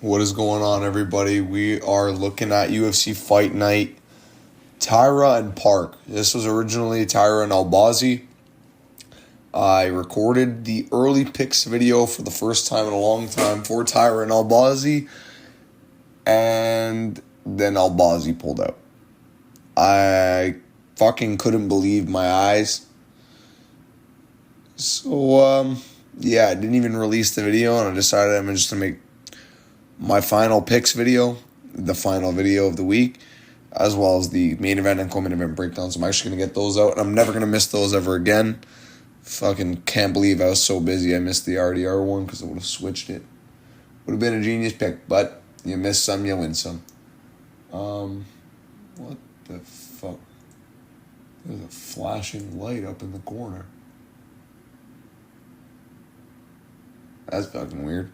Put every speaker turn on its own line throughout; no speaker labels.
What is going on, everybody? We are looking at UFC Fight Night, Taira and Park. This was originally Taira and Albazi. I recorded the early picks video for the first time in a long time for Taira and Albazi, and then Albazi pulled out. I fucking couldn't believe my eyes. So, I didn't even release the video, and I decided I'm just going to make my final picks video, the final video of the week, as well as the main event and co-main event breakdowns. I'm actually going to get those out, and I'm never going to miss those ever again. Fucking can't believe I was so busy I missed the RDR one because I would have switched it. Would have been a genius pick, but you miss some, you win some. What the fuck? There's a flashing light up in the corner. That's fucking weird.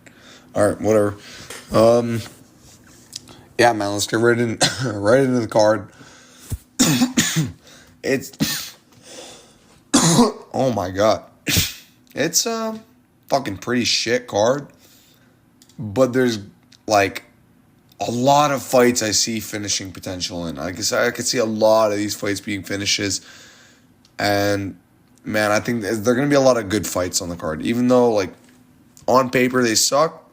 Alright, whatever. Yeah, man, let's get right into the card. It's oh my god. It's a fucking pretty shit card. But there's like a lot of fights I see finishing potential in. I could see a lot of these fights being finishes. And man, I think there are gonna be a lot of good fights on the card. Even though like on paper they suck,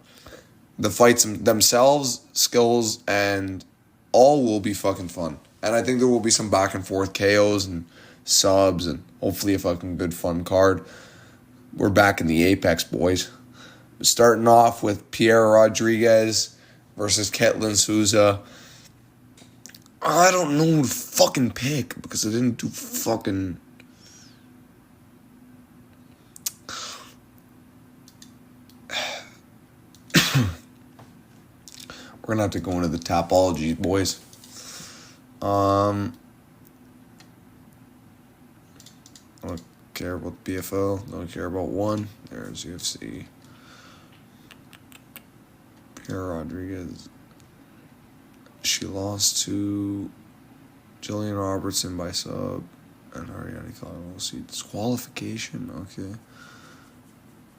the fights themselves, skills, and all will be fucking fun. And I think there will be some back and forth KOs and subs and hopefully a fucking good fun card. We're back in the Apex, boys. Starting off with Pierre Rodriguez versus Ketlin Souza. I don't know who to fucking pick because I didn't do fucking... We're going to have to go into the topology, boys. I don't care about BFL. Don't care about one. There's UFC. Pierre Rodriguez. She lost to Jillian Robertson by sub. And Ariane Kyle. See, disqualification. Okay.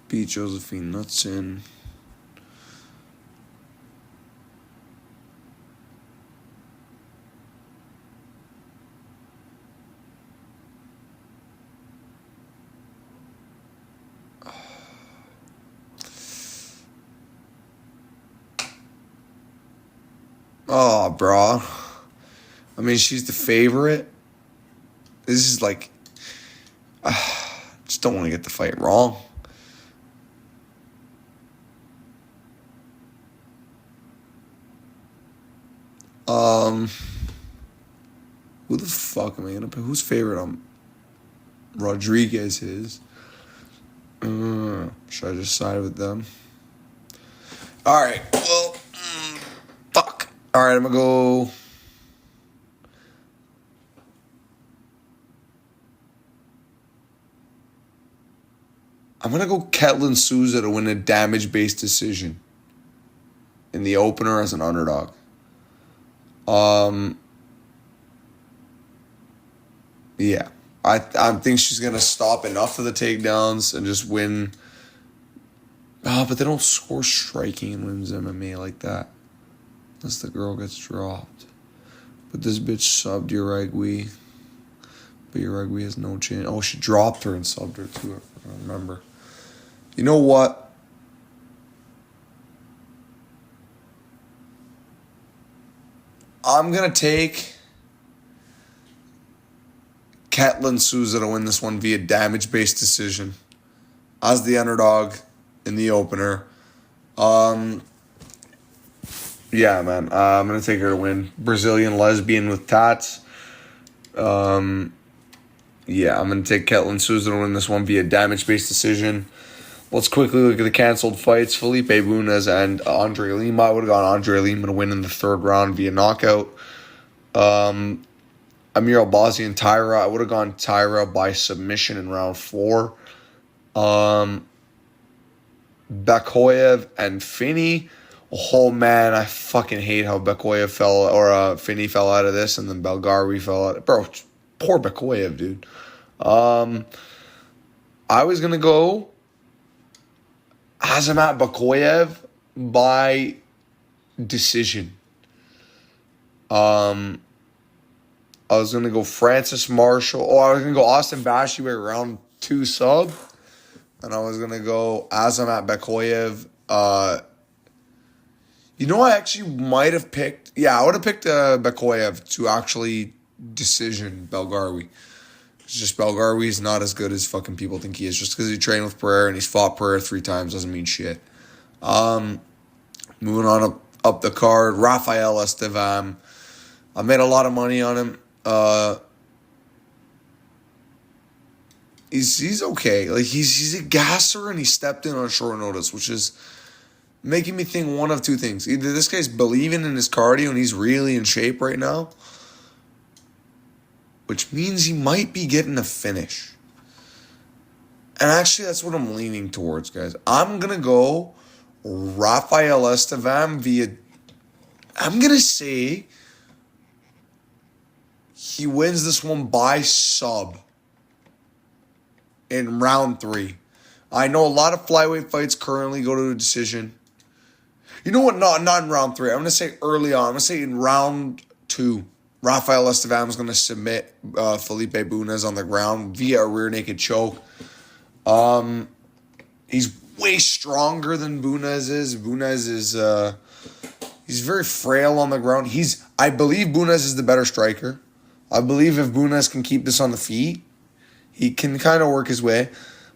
Beat Josephine Knudsen. Oh, bro. I mean, she's the favorite. This is like... just don't want to get the fight wrong. Who the fuck am I going to pick? Whose favorite? Rodriguez is. Should I just side with them? Alright, well... fuck. Alright, I'm going to go... I'm going to go Ketlin Souza to win a damage-based decision in the opener as an underdog. Yeah. I think she's going to stop enough of the takedowns and just win. Oh, but they don't score striking in women's MMA like that. Unless the girl gets dropped. But this bitch subbed Uruguay. But Uruguay has no chance. Oh, she dropped her and subbed her too. I don't remember. You know what? I'm going to take Ketlin Souza to win this one via damage-based decision as the underdog in the opener. Yeah, man. I'm going to take her to win. Brazilian lesbian with tats. Yeah, I'm going to take Ketlin Souza to win this one via damage-based decision. Let's quickly look at the canceled fights. Felipe Bunes and Andre Lima. I would have gone Andre Lima to win in the third round via knockout. Amir Albazi and Taira. I would have gone Taira by submission in round 4. Bekoyev and Finney. Oh, man, I fucking hate how Bekoyev Finney fell out of this, and then Belgari fell out. Bro, poor Bekoyev, dude. I was going to go Azamat Bekoyev by decision. I was going to go Francis Marshall. Oh, I was going to go Austin Bashi round 2 sub. And I was going to go Azamat Bekoyev. I actually might have picked... Yeah, I would have picked Bekoyev to actually decision Belgarwi. It's just Belgarwi's not as good as fucking people think he is. Just because he trained with Pereira and he's fought Pereira 3 times doesn't mean shit. Moving on up the card, Rafael Estevam. I made a lot of money on him. He's okay. Like he's a gasser and he stepped in on short notice, which is making me think one of two things. Either this guy's believing in his cardio and he's really in shape right now, which means he might be getting a finish. And actually, that's what I'm leaning towards, guys. I'm going to go Rafael Estevam via... I'm going to say he wins this one by sub in round 3. I know a lot of flyweight fights currently go to a decision. You know what? Not in round 3. I'm going to say early on. I'm going to say in round 2. Rafael Estevam is going to submit Felipe Bunes on the ground via a rear naked choke. He's way stronger than Bunes is. Bunes is he's very frail on the ground. I believe Bunes is the better striker. I believe if Bunes can keep this on the feet, he can kind of work his way.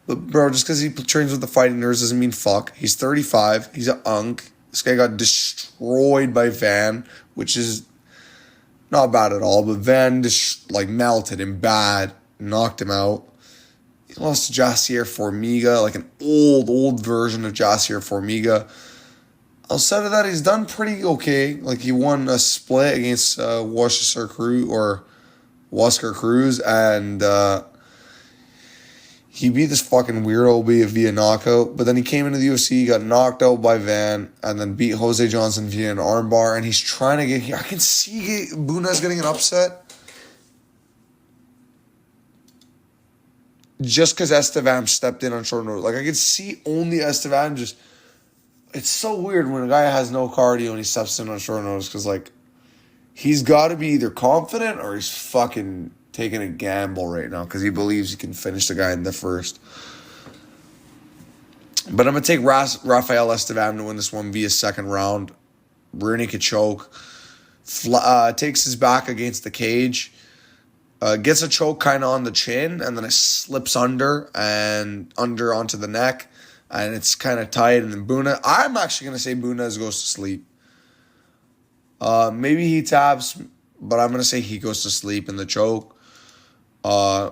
But bro, just because he trains with the fighting nerves doesn't mean fuck. He's 35. He's an unk. This guy got destroyed by Van, which is not bad at all. But Van just melted him bad, knocked him out. He lost to Jassier Formiga, like an old version of Jassier Formiga. Outside of that, he's done pretty okay. Like he won a split against Wasker Cruz, and he beat this fucking weirdo via knockout. But then he came into the UFC, got knocked out by Van, and then beat Jose Johnson via an armbar. And he's trying to get here. I can see Bunes getting an upset. Just because Estevam stepped in on short notice. Like, I could see only Estevam just... It's so weird when a guy has no cardio and he steps in on short notice because, he's got to be either confident or he's fucking taking a gamble right now because he believes he can finish the guy in the first. But I'm going to take Rafael Estevam to win this one via second round. Rear naked choke. Takes his back against the cage. Gets a choke kind of on the chin, and then it slips under onto the neck, and it's kind of tight. And then I'm actually going to say Bunes goes to sleep. Maybe he taps, but I'm going to say he goes to sleep in the choke. I'm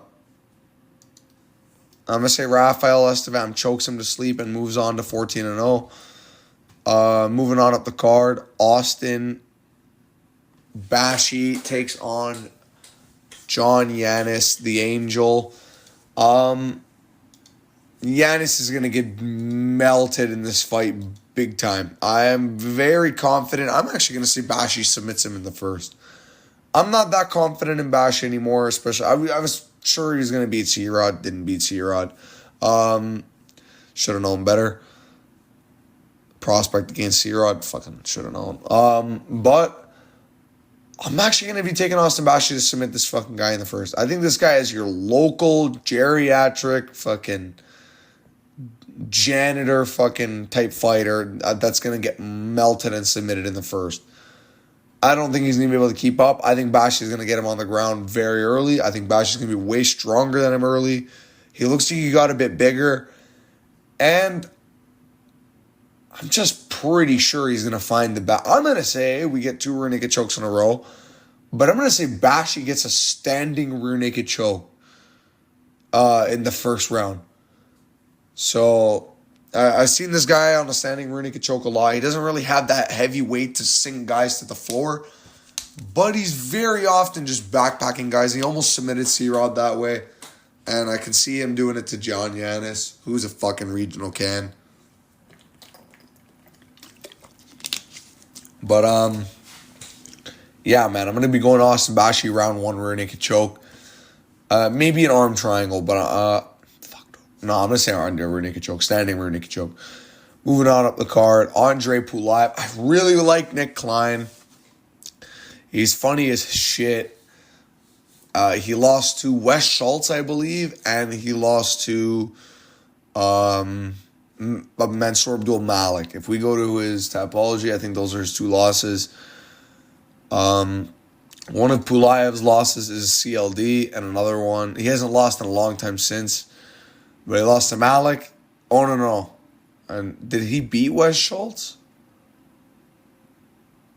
going to say Rafael Estevam chokes him to sleep and moves on to 14-0. Moving on up the card, Austin Bashi takes on John Yanis, the Angel. Yanis is going to get melted in this fight big time. I am very confident. I'm actually going to say Bashi submits him in the first. I'm not that confident in Bashi anymore, especially. I was sure he was going to beat C-Rod. Didn't beat C-Rod. Should have known better. Prospect against C-Rod. Fucking should have known. But I'm actually going to be taking Austin Bashi to submit this fucking guy in the first. I think this guy is your local geriatric fucking janitor fucking type fighter that's going to get melted and submitted in the first. I don't think he's going to be able to keep up. I think Bashi is going to get him on the ground very early. I think Bashi is going to be way stronger than him early. He looks like he got a bit bigger. And I'm just pretty sure he's going to find the back. I'm going to say we get 2 rear naked chokes in a row. But I'm going to say Bashi gets a standing rear naked choke in the first round. So I've seen this guy on a standing rear naked choke a lot. He doesn't really have that heavy weight to sink guys to the floor. But he's very often just backpacking guys. He almost submitted C-Rod that way. And I can see him doing it to John Yanis, who's a fucking regional can. But, yeah, man, I'm going to be going Austin Bashi round 1 rear naked choke. Maybe an arm triangle, but, no, I'm going to say rear naked choke, standing rear naked choke. Moving on up the card, Andre Pulaev. I really like Nick Klein. He's funny as shit. He lost to Wes Schultz, I believe, and he lost to Mansour Abdul Malik. If we go to his Tapology, I think those are his two losses. One of Pulaev's losses is CLD, and another one, he hasn't lost in a long time since, but he lost to Malik. Oh, no. And did he beat Wes Schultz?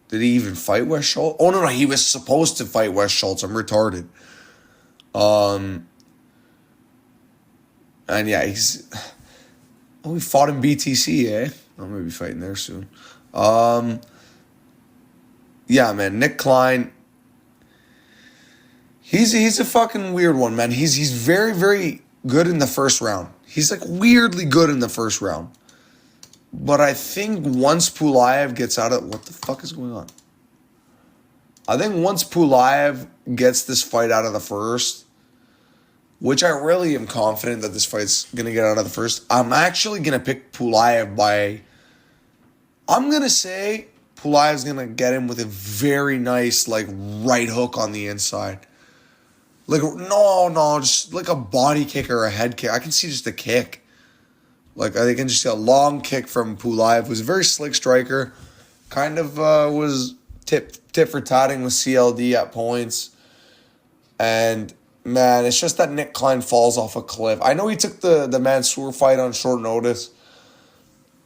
Did he even fight Wes Schultz? Oh, no, he was supposed to fight Wes Schultz. I'm retarded. And yeah, he fought in BTC, eh? I'm going to be fighting there soon. Yeah, man, Nick Klein, he's a fucking weird one, man. He's very, very good in the first round. He's like weirdly good in the first round. But I think once Pulaev gets out of... What the fuck is going on? I think once Pulaev gets this fight out of the first, which I really am confident that this fight's going to get out of the first, I'm actually going to pick Pulaev by... I'm going to say Pulaev's going to get him with a very nice, like, right hook on the inside. Like, no, just like a body kick or a head kick. I can see just a kick. Like, I can just see a long kick from Pulaev, who's a very slick striker. Kind of was tit for tatting with CLD at points. And, man, it's just that Nick Klein falls off a cliff. I know he took the Mansour fight on short notice,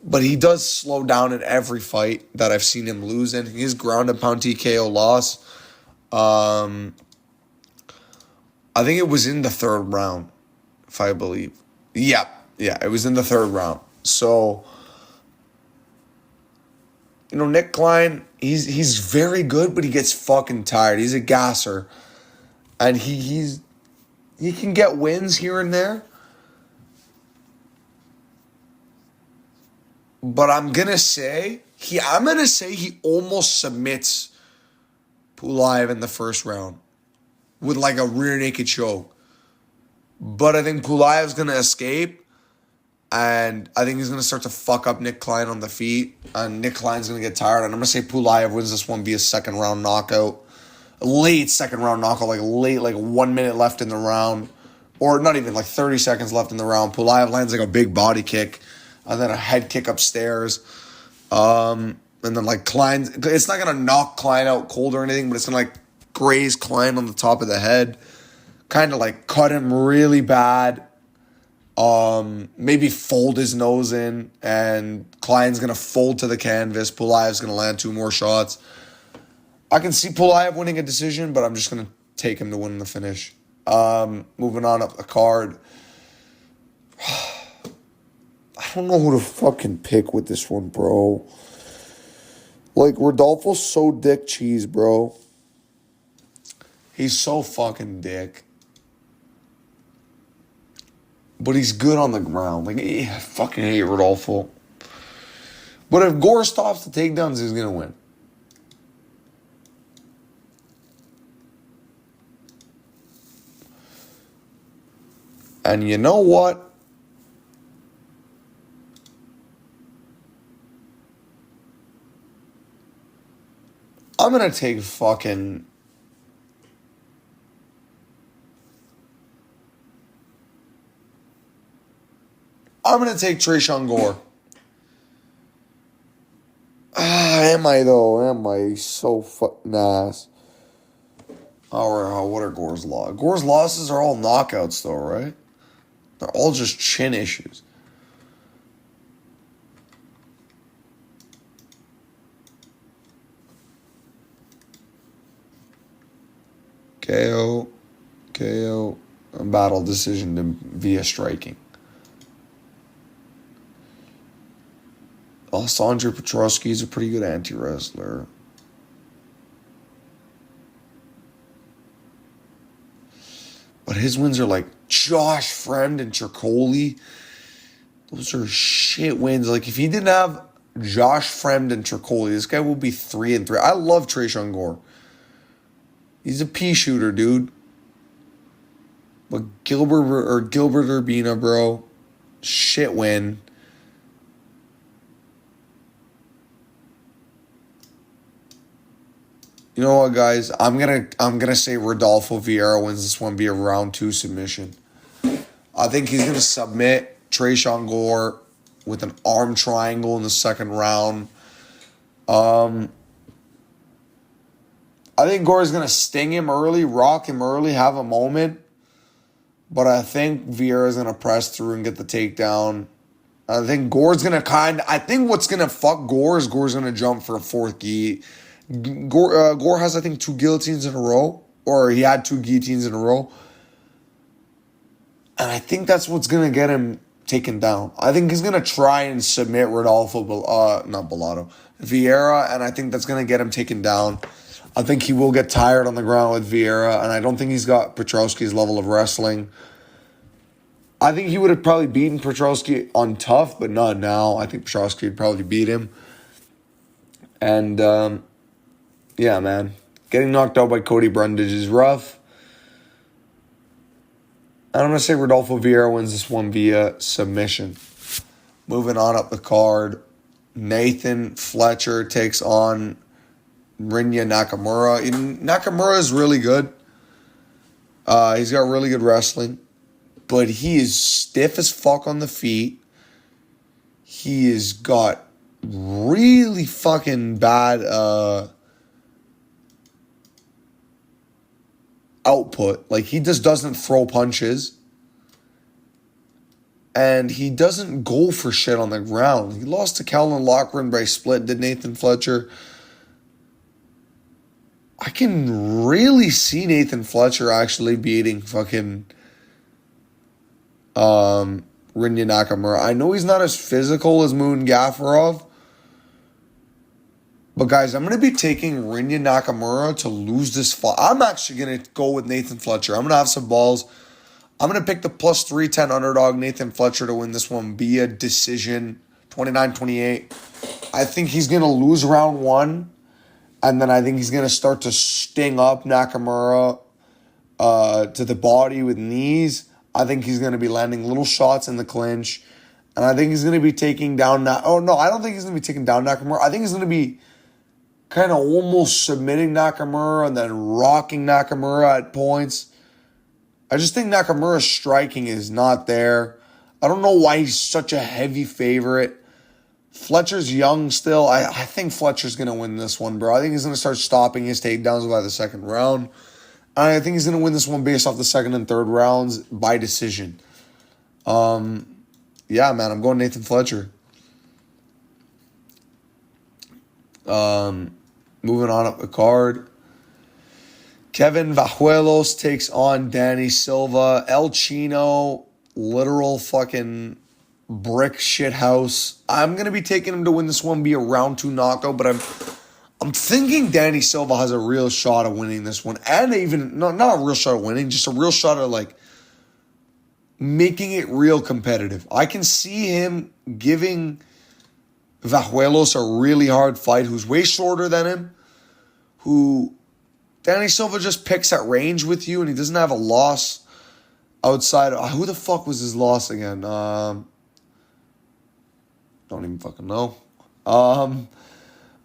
but he does slow down in every fight that I've seen him lose in. His ground and pound TKO loss, I think it was in the third round, if I believe. Yeah, it was in the third round. So, Nick Klein, he's very good, but he gets fucking tired. He's a gasser. And he can get wins here and there. But I'm gonna say he almost submits Pulaev in the first round with like a rear naked choke. But I think Pulaev's gonna escape. And I think he's going to start to fuck up Nick Klein on the feet. And Nick Klein's going to get tired. And I'm going to say Pulaev wins this one, be a second round knockout. A late second round knockout, like 1 minute left in the round. Or not even, like 30 seconds left in the round. Pulaev lands like a big body kick. And then a head kick upstairs. And then like Klein, it's not going to knock Klein out cold or anything, but it's going to like graze Klein on the top of the head. Kind of like cut him really bad. Maybe fold his nose in, and Klein's going to fold to the canvas. Pulaev's going to land 2 more shots. I can see Pulaev winning a decision, but I'm just going to take him to win the finish. Moving on up the card. I don't know who to fucking pick with this one, bro. Like, Rodolfo's so dick cheese, bro. He's so fucking dick. But he's good on the ground. Like, I fucking hate Rodolfo. But if Gore stops the takedowns, he's going to win. And you know what? I'm going to take fucking... I'm going to take Tresean Gore. Am I, though? Am I so fucking ass? What are Gore's losses? Gore's losses are all knockouts, though, right? They're all just chin issues. KO, battle decision via striking. Alessandro Petrosky is a pretty good anti-wrestler. But his wins are like Josh Fremd and Tricoli. Those are shit wins. Like, if he didn't have Josh Fremd and Tricoli, this guy will be 3-3. I love Tresean Gore. He's a pea shooter, dude. But Gilbert Urbina, bro, shit win. You know what, guys? I'm gonna say Rodolfo Vieira wins this one via round 2 submission. I think he's gonna submit Trayshawn Gore with an arm triangle in the second round. Um, I think Gore is gonna sting him early, rock him early, have a moment. But I think Vieira is gonna press through and get the takedown. I think Gore's gonna I think what's gonna fuck Gore is Gore's gonna jump for a fourth gi. Gore has, I think, 2 guillotines in a row, or he had 2 guillotines in a row, and I think that's what's gonna get him taken down. I think he's gonna try and submit not Bellato, Vieira, and I think that's gonna get him taken down. I think he will get tired on the ground with Vieira, and I don't think he's got Petrowski's level of wrestling. I think he would have probably beaten Petrowski on tough, but not now. I think Petrowski would probably beat him. And, yeah, man. Getting knocked out by Cody Brundage is rough. And I'm going to say Rodolfo Vieira wins this one via submission. Moving on up the card, Nathan Fletcher takes on Rinya Nakamura. Nakamura is really good. He's got really good wrestling. But he is stiff as fuck on the feet. He has got really fucking bad output. Like, he just doesn't throw punches. And he doesn't go for shit on the ground. He lost to Calvin Loughran by split, did Nathan Fletcher. I can really see Nathan Fletcher actually beating fucking Rinya Nakamura. I know he's not as physical as Moon Gafarov. But guys, I'm going to be taking Rinya Nakamura to lose this fight. I'm actually going to go with Nathan Fletcher. I'm going to have some balls. I'm going to pick the plus 310 underdog Nathan Fletcher to win this one via decision, 29-28. I think he's going to lose round 1. And then I think he's going to start to sting up Nakamura to the body with knees. I think he's going to be landing little shots in the clinch. And I think he's going to be taking down... I don't think he's going to be taking down Nakamura. I think he's going to be kind of almost submitting Nakamura and then rocking Nakamura at points. I just think Nakamura's striking is not there. I don't know why he's such a heavy favorite. Fletcher's young still. I think Fletcher's going to win this one, bro. I think he's going to start stopping his takedowns by the second round. And I think he's going to win this one based off the second and third rounds by decision. Yeah, man, I'm going Nathan Fletcher. Moving on up the card. Kevin Vajuelos takes on Danny Silva. El Chino, literal fucking brick shit house. I'm going to be taking him to win this one via round 2 knockout, but I'm thinking Danny Silva has a real shot of winning this one. And even, not a real shot of winning, just a real shot of like making it real competitive. I can see him giving Vajuelos a really hard fight, who's way shorter than him, who Danny Silva just picks at range with you, and he doesn't have a loss outside. Who the fuck was his loss again? Don't even fucking know. But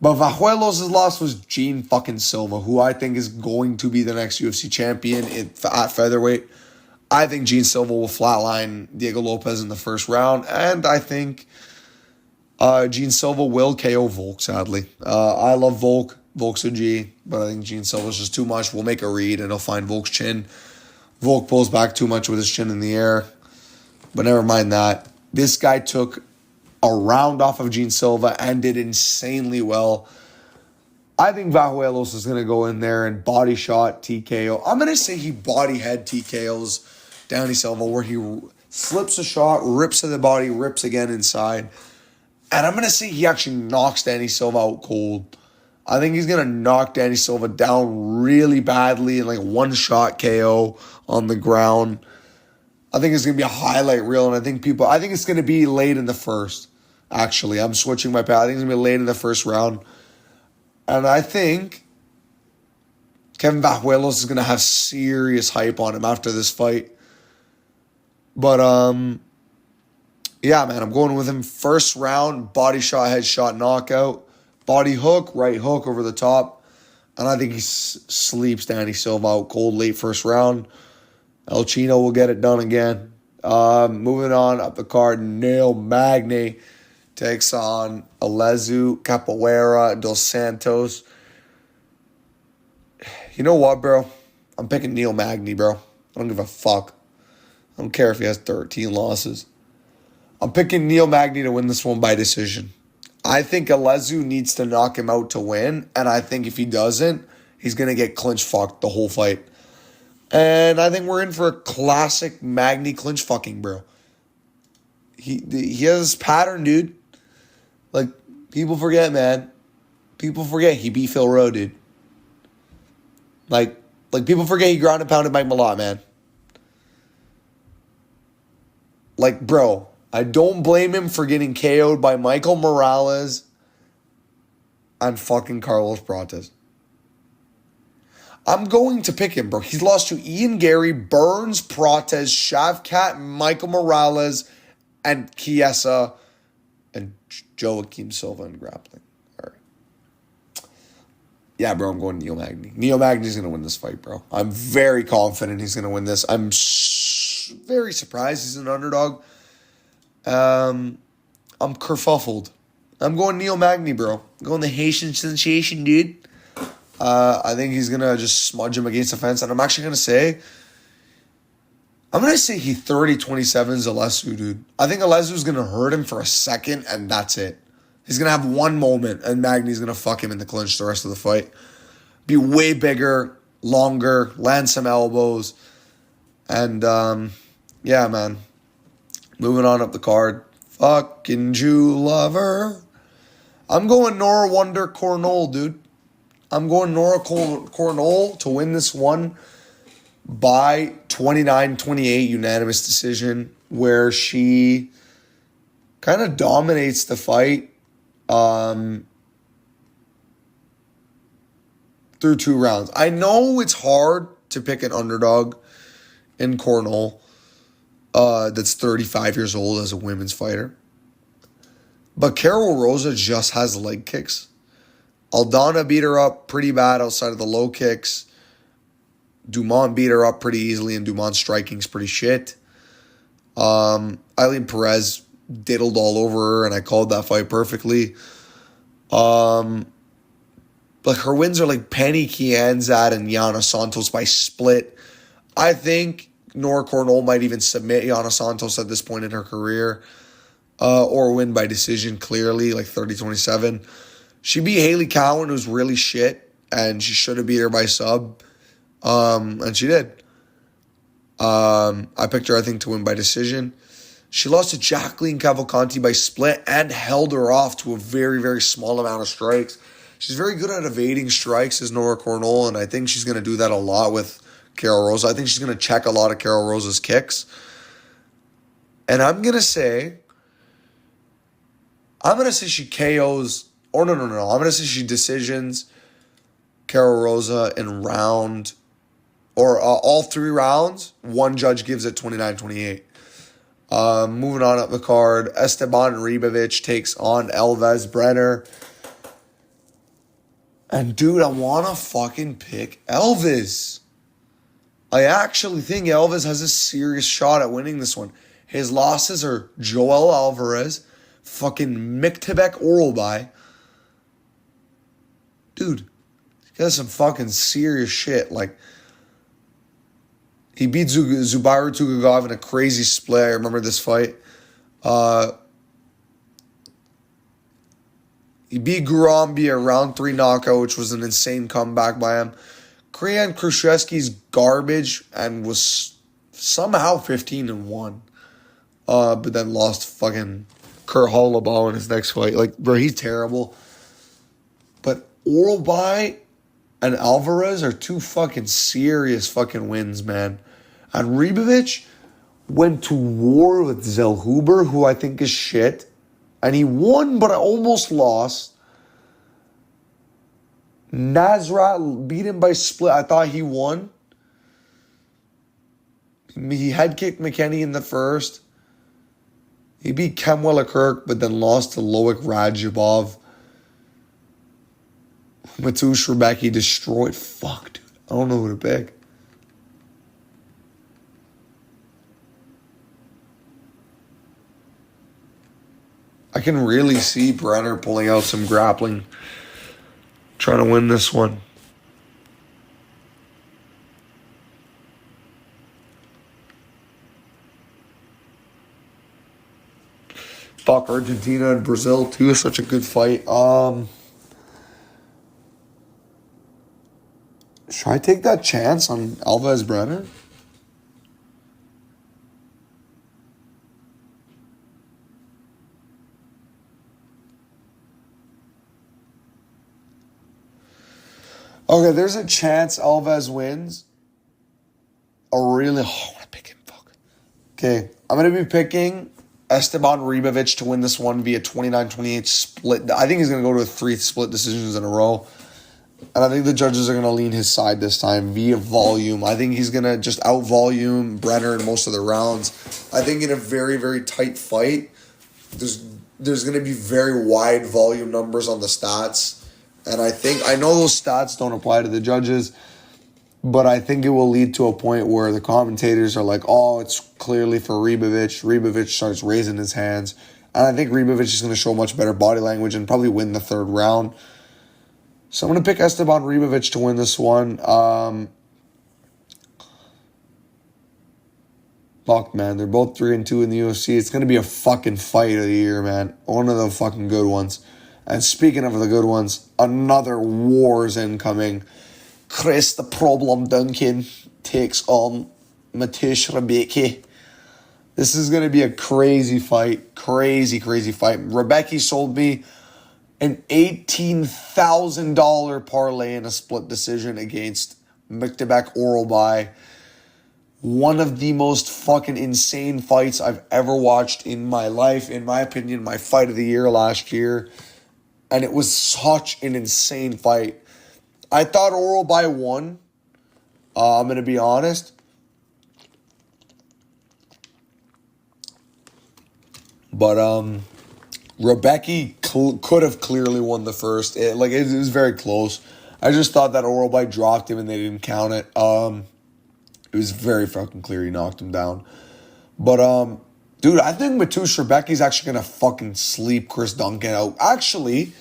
Vajuelos' loss was Gene fucking Silva, who I think is going to be the next UFC champion at featherweight. I think Gene Silva will flatline Diego Lopez in the first round, and I think Gene Silva will KO Volk, sadly. I love Volk. Volk's a G, but I think Gene Silva's just too much. We'll make a read, and he'll find Volk's chin. Volk pulls back too much with his chin in the air. But never mind that. This guy took a round off of Gene Silva and did insanely well. I think Vajuelos is going to go in there and body shot TKO. I'm going to say he body head TKOs Danny Silva, where he slips a shot, rips to the body, rips again inside. And I'm going to say he actually knocks Danny Silva out cold. I think he's going to knock Danny Silva down really badly in like one shot KO on the ground. I think it's going to be a highlight reel, and I think it's going to be late in the first. Actually, I'm switching my path. I think it's going to be late in the first round. And I think Kevin Vajuelos is going to have serious hype on him after this fight. But, yeah, man, I'm going with him first round, body shot, headshot, knockout. Body hook, right hook over the top. And I think he sleeps Danny Silva out cold late first round. El Chino will get it done again. Moving on up the card, Neil Magny takes on Alezu Capoeira dos Santos. You know what, bro? I'm picking Neil Magny, bro. I don't give a fuck. I don't care if he has 13 losses. I'm picking Neil Magny to win this one by decision. I think Alezu needs to knock him out to win, and I think if he doesn't, he's going to get clinch fucked the whole fight. And I think we're in for a classic Magny clinch fucking, bro. He has this pattern, dude. Like, people forget, man. People forget he beat Phil Rowe, dude. Like people forget he ground and pounded Mike Malott, man. Like, bro, I don't blame him for getting KO'd by Michael Morales and fucking Carlos Prates. I'm going to pick him, bro. He's lost to Ian Gary, Burns, Prates, Shavkat, Michael Morales, and Chiesa, and Joaquim Silva in grappling. All right. Yeah, bro, I'm going Neil Magny. Neil Magny's going to win this fight, bro. I'm very confident he's going to win this. I'm very surprised he's an underdog. I'm kerfuffled. I'm going Neil Magny, bro. I'm going the Haitian sensation, dude. I think he's going to just smudge him against the fence. And I'm actually going to say, he 30-27 Alezu, dude. I think Alezu's going to hurt him for a second, and that's it. He's going to have one moment, and Magny's going to fuck him in the clinch the rest of the fight. Be way bigger, longer, land some elbows. And, yeah, man. Moving on up the card. Fucking Jew lover. I'm going Nora Wonder Cornell, dude. I'm going Nora Cornell to win this one by 29-28 unanimous decision, where she kind of dominates the fight through 2 rounds. I know it's hard to pick an underdog in Cornell that's 35 years old as a women's fighter. But Carol Rosa just has leg kicks. Aldana beat her up pretty bad outside of the low kicks. Dumont beat her up pretty easily, and Dumont's striking's pretty shit. Eileen Perez diddled all over her, and I called that fight perfectly. Like, her wins are like Penny Kianzad and Yana Santos by split. I think Nora Cornell might even submit Yana Santos at this point in her career, or win by decision clearly, like 30-27. She beat Haley Cowan, who's really shit, and she should have beat her by sub, and she did. I picked her, I think, to win by decision. She lost to Jacqueline Cavalcanti by split and held her off to a very, very small amount of strikes. She's very good at evading strikes as Nora Cornell, and I think she's going to do that a lot with Carol Rosa. I think she's going to check a lot of Carol Rosa's kicks. And I'm going to say she KOs... Or no. I'm going to say she decisions Carol Rosa in round, or all 3 rounds. One judge gives it 29-28. Moving on up the card, Esteban Ribovic takes on Elvis Brenner. And dude, I want to fucking pick Elvis. I actually think Elvis has a serious shot at winning this one. His losses are Joel Alvarez, fucking Miktebek Orolbai. Dude, he has some fucking serious shit. Like, he beat Zubairu Tugagov in a crazy split. I remember this fight. He beat Gurambi a round 3 knockout, which was an insane comeback by him. Kriyan Khrushchevsky's garbage and was somehow 15-1. But then lost fucking Kurt Holloway in his next fight. Like, bro, he's terrible. But Orolbai and Alvarez are 2 fucking serious fucking wins, man. And Ribovic went to war with Zellhuber, who I think is shit. And he won, but I almost lost. Nasrat beat him by split. I thought he won. He head kicked McKinney in the first. He beat Kemwella Kirk, but then lost to Loic Radzhabov. Mateusz Rebecki destroyed. Fuck, dude. I don't know who to pick. I can really see Brenner pulling out some grappling, trying to win this one. Fuck, Argentina and Brazil too is such a good fight. Should I take that chance on Alves Brenner? Okay, there's a chance Alves wins. I want to pick him. Fuck. Okay, I'm going to be picking Esteban Ribovic to win this one via 29-28 split. I think he's going to go to 3 split decisions in a row. And I think the judges are going to lean his side this time via volume. I think he's going to just out-volume Brenner in most of the rounds. I think in a very, very tight fight, there's going to be very wide volume numbers on the stats. And I know those stats don't apply to the judges, but I think it will lead to a point where the commentators are like, oh, it's clearly for Ribovic. Ribovic starts raising his hands. And I think Ribovic is going to show much better body language and probably win the third round. So I'm going to pick Esteban Ribovic to win this one. Fuck, man. They're both 3-2 in the UFC. It's going to be a fucking fight of the year, man. One of the fucking good ones. And speaking of the good ones, another war's incoming. Chris the Problem Duncan takes on Mateusz Rebecki. This is going to be a crazy fight. Crazy, crazy fight. Rebecki sold me an $18,000 parlay in a split decision against Myktabek Orolbai. One of the most fucking insane fights I've ever watched in my life. In my opinion, my fight of the year last year. And it was such an insane fight. I thought Orolbai won. I'm going to be honest. But Rebecki could have clearly won the first. It was very close. I just thought that Orolbai dropped him and they didn't count it. It was very fucking clear he knocked him down. But, dude, I think Mateusz Rebecki's actually going to fucking sleep Chris Duncan out. Actually,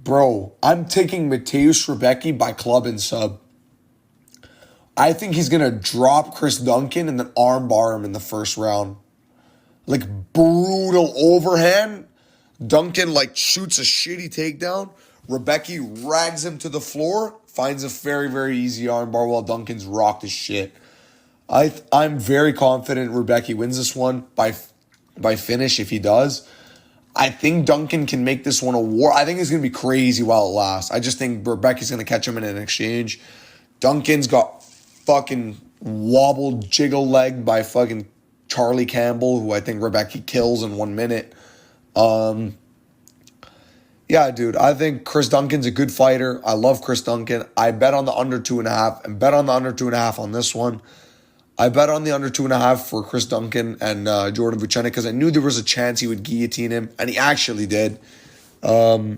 bro, I'm taking Mateusz Rebecki by club and sub. I think he's going to drop Chris Duncan and then armbar him in the first round. Like, brutal overhand. Duncan, shoots a shitty takedown. Rebecki rags him to the floor, finds a very, very easy armbar while Duncan's rocked his shit. I'm very confident Rebecki wins this one by finish if he does. I think Duncan can make this one a war. I think it's going to be crazy while it lasts. I just think Rebecki's going to catch him in an exchange. Duncan's got fucking wobbled jiggle leg by fucking Charlie Campbell, who I think Rebecki kills in 1 minute. Yeah, dude, I think Chris Duncan's a good fighter. I love Chris Duncan. I bet on the under 2.5 and bet on the under 2.5 on this one. I bet on the under 2.5 for Chris Duncan and Jordan Vucenic because I knew there was a chance he would guillotine him, and he actually did. So,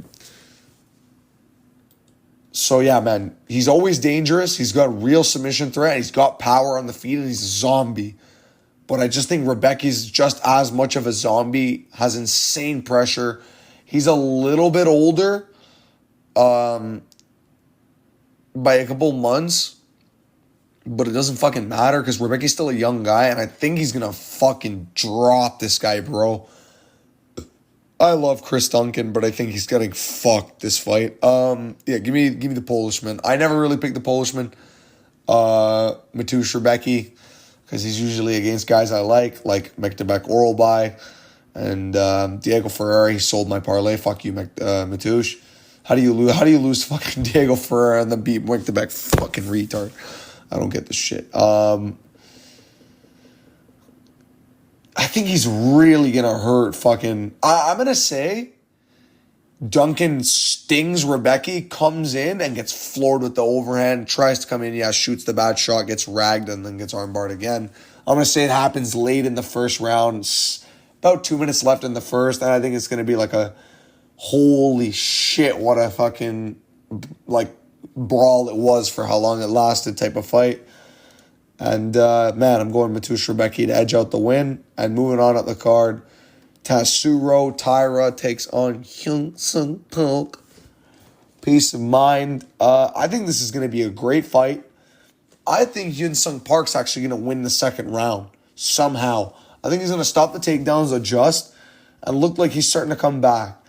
yeah, man, he's always dangerous. He's got real submission threat. He's got power on the feet, and he's a zombie. But I just think Rebecki's just as much of a zombie, has insane pressure. He's a little bit older by a couple months, but it doesn't fucking matter because Rebecki's still a young guy, and I think he's going to fucking drop this guy, bro. I love Chris Duncan, but I think he's getting fucked this fight. Yeah, give me the Polishman. I never really picked the Polishman, Mateusz Rebecki, because he's usually against guys I like Myktabek Orolbai. And Diego Ferreira, he sold my parlay. Fuck you, Mateusz. How do you lose fucking Diego Ferreira and then beat Myktabek fucking retard? I don't get this shit. I think he's really gonna hurt fucking. I'm gonna say Duncan stings Rebecki, comes in and gets floored with the overhand, tries to come in, shoots the bad shot, gets ragged, and then gets armbarred again. I'm gonna say it happens late in the first round. About 2 minutes left in the first, and I think it's going to be like a holy shit, what a fucking like brawl it was for how long it lasted type of fight. And man, I'm going Mateusz Rebecki to edge out the win. And moving on at the card, Tatsuro Taira takes on Hyun Sung Park. Peace of mind. I think this is going to be a great fight. I think Hyun Sung Park's actually going to win the second round somehow. I think he's going to stop the takedowns, adjust, and look like he's starting to come back.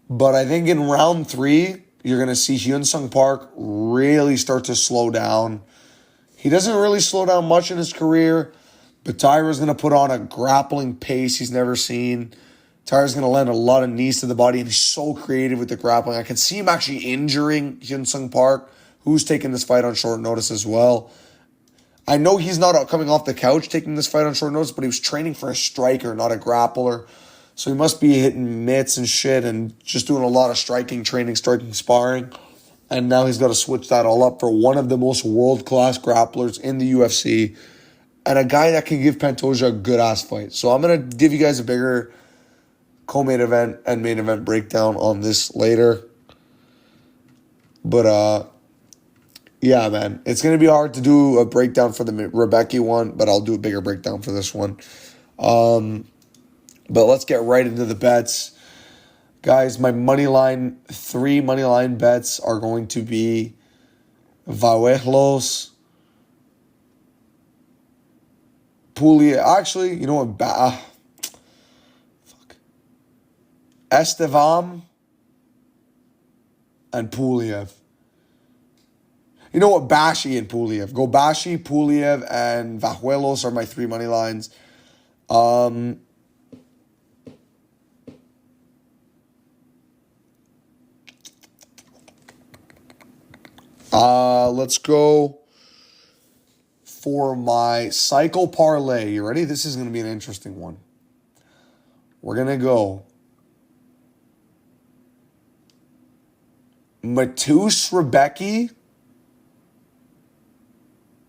But I think in round 3, you're going to see Hyun Sung Park really start to slow down. He doesn't really slow down much in his career, but Taira's going to put on a grappling pace he's never seen. Taira's going to land a lot of knees to the body, and he's so creative with the grappling. I can see him actually injuring Hyun Sung Park, who's taking this fight on short notice as well. I know he's not coming off the couch taking this fight on short notice, but he was training for a striker, not a grappler. So he must be hitting mitts and shit and just doing a lot of striking training, striking sparring. And now he's got to switch that all up for one of the most world-class grapplers in the UFC and a guy that can give Pantoja a good-ass fight. So I'm going to give you guys a bigger co-main event and main event breakdown on this later. But, yeah, man. It's going to be hard to do a breakdown for the Rebecki one, but I'll do a bigger breakdown for this one. But let's get right into the bets. Guys, my three money line bets are going to be Vahuelos, Puglia. Actually, you know what? Estevam and Puliev. You know what? Bashi and Puliev. Go Bashi, Puliev, and Vahuelos are my 3 money lines. Let's go for my cycle parlay. You ready? This is going to be an interesting one. We're going to go Mateusz Rebecki.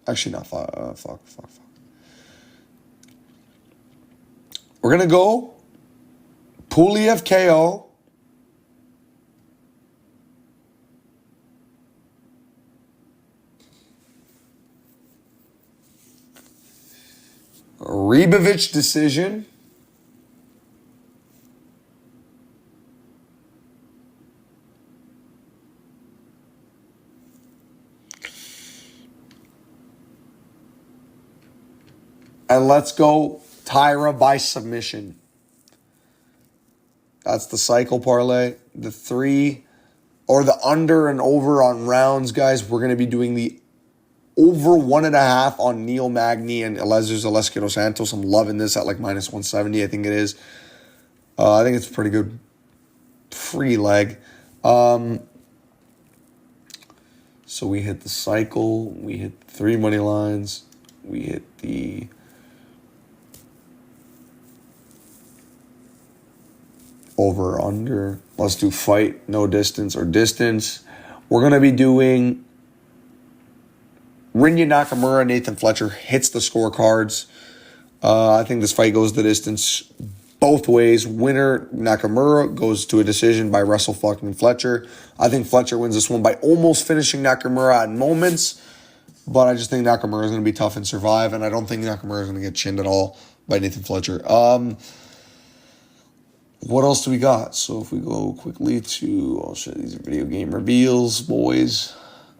Actually, not fuck. We're going to go Puliev KO. Ribovic decision. And let's go Taira by submission. That's the cycle parlay. The 3 or the under and over on rounds, guys. We're going to be doing the over 1.5 on Neil Magny and Eliezer Zaleski dos Santos. I'm loving this at like minus 170, I think it is. I think it's a pretty good free leg. So we hit the cycle. We hit 3 money lines. We hit the over under. Let's do fight, no distance, or distance. We're going to be doing Rinya Nakamura, Nathan Fletcher hits the scorecards. I think this fight goes the distance both ways. Winner, Nakamura, goes to a decision by Russell fucking Fletcher. I think Fletcher wins this one by almost finishing Nakamura at moments. But I just think Nakamura is going to be tough and survive. And I don't think Nakamura is going to get chinned at all by Nathan Fletcher. What else do we got? So if we go quickly to, I'll show you these video game reveals, boys.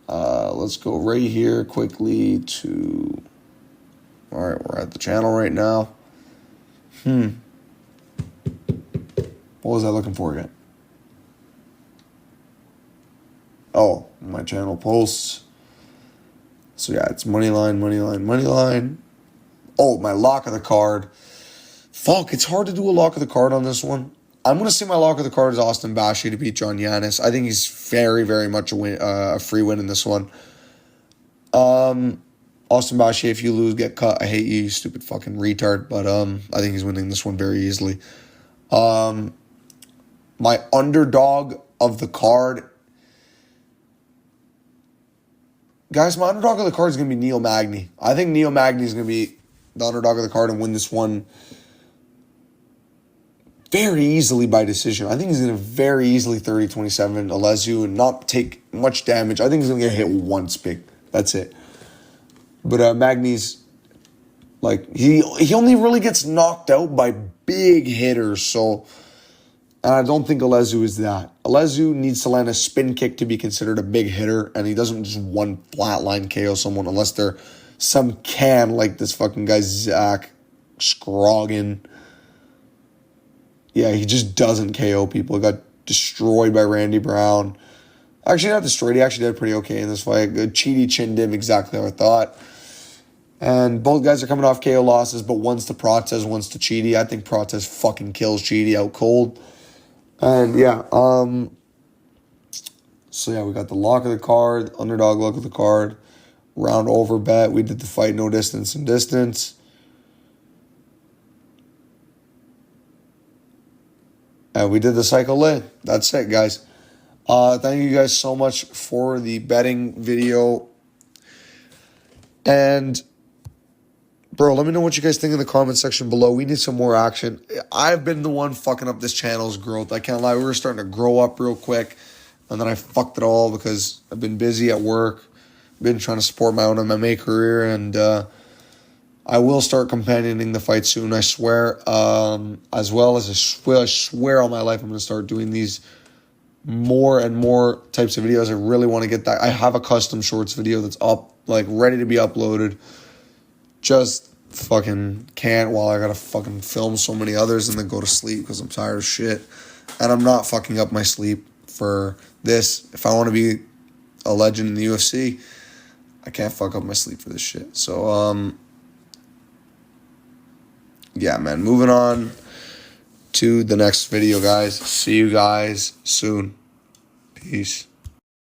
Let's go right here quickly to, all right, we're at the channel right now. What was I looking for again? Oh, my channel posts. So yeah, it's money line. Oh, my lock of the card. Fuck, it's hard to do a lock of the card on this one. I'm going to say my lock of the card is Austin Bashi to beat John Yanis. I think he's very, very much a free win in this one. Austin Bashi, if you lose, get cut. I hate you, you stupid fucking retard. But I think he's winning this one very easily. My underdog of the card. Guys, my underdog of the card is going to be Neil Magny. I think Neil Magny is going to be the underdog of the card and win this one very easily by decision. I think he's going to very easily 30-27 Alezu and not take much damage. I think he's going to get hit once big. That's it. But Magny's, like, he only really gets knocked out by big hitters, so... And I don't think Alezu is that. Alezu needs to land a spin kick to be considered a big hitter, and he doesn't just one flatline KO someone unless they're some can like this fucking guy, Zach Scroggin. Yeah, he just doesn't KO people. He got destroyed by Randy Brown. Actually, not destroyed. He actually did pretty okay in this fight. Cheaty chinned him exactly how I thought. And both guys are coming off KO losses, but one's to Protez, one's to Cheaty. I think Protez fucking kills Cheaty out cold. And yeah, so yeah, we got the lock of the card, underdog look of the card, round over bet. We did the fight no distance and distance. And we did the cycle lid. That's it, guys. Thank you guys so much for the betting video. And, bro, let me know what you guys think in the comment section below. We need some more action. I've been the one fucking up this channel's growth. I can't lie. We were starting to grow up real quick. And then I fucked it all because I've been busy at work. Been trying to support my own MMA career. And I will start companioning the fight soon, I swear. As well as I swear on my life I'm going to start doing these more and more types of videos. I really want to get that. I have a custom shorts video that's up, like ready to be uploaded. Just fucking can't while I gotta fucking film so many others and then go to sleep because I'm tired of shit. And I'm not fucking up my sleep for this. If I want to be a legend in the UFC, I can't fuck up my sleep for this shit. So, yeah, man, moving on to the next video, guys. See you guys soon. Peace.